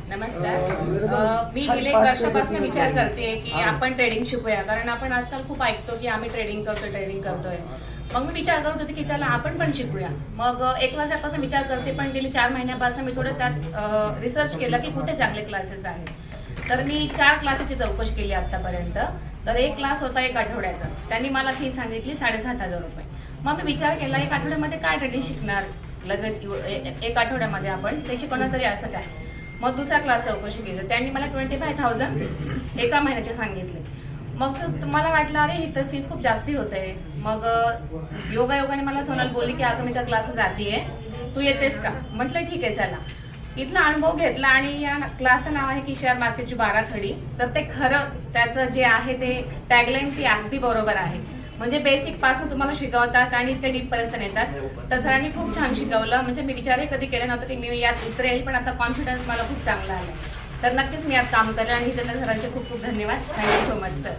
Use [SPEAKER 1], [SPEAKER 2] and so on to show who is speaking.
[SPEAKER 1] नमस्कार. मी गेले 1 वर्षापासून विचार करते की आपण ट्रेडिंग शिकूया, कारण आपण आजकाल खूप ऐकतो की आम्ही ट्रेडिंग करतोय. मग मी विचार करत होते की चला आपण पण शिकूया. मग 1 वर्षापासून विचार करते, पण गेली 4 महिन्यापासून मी थोडं त्यात रिसर्च केलं की कुठे चांगले क्लासेस आहेत. तर मी 4 क्लासेसची चौकशी केली आतापर्यंत. तर एक क्लास होता 1 आठवड्याचा. त्यांनी मला फी सांगितली 7,500 रुपये. मग मी विचार केला 1 आठवड्यामध्ये काय ट्रेडिंग शिकणार, लगेच 1 आठवड्यामध्ये आपण ते शिकवणार तरी असं काय. मग दुसरा क्लास चौकशी केली, त्यांनी मला 25,000 एका महिन्याचे सांगितले. मग मला वाटलं अरे ही तर फीस खूप जास्ती होते. मग योगायोगाने मला सोनल बोलली की अगं मी त्या क्लास जातीये, तू येतेस का. म्हटलं ठीक आहे चला. इथला अनुभव घेतला आणि या क्लासचं नाव आहे की शेअर मार्केटची 12 खडी. तर ते खरं त्याचं जे आहे ते टॅगलाईन ती अगदी बरोबर आहे. म्हणजे बेसिक पासून तुम्हाला शिकवतात आणि ते डीप पर्यंत नेतात. तर सरांनी खूप छान शिकवलं. म्हणजे मी विचारही कधी केला नव्हता की मी यात उतरेल, पण आता कॉन्फिडन्स मला खूप चांगला आला. तर नक्कीच मी यात काम करेल आणि त्यांना सरांचे खूप खूप धन्यवाद. Thank you so much sir.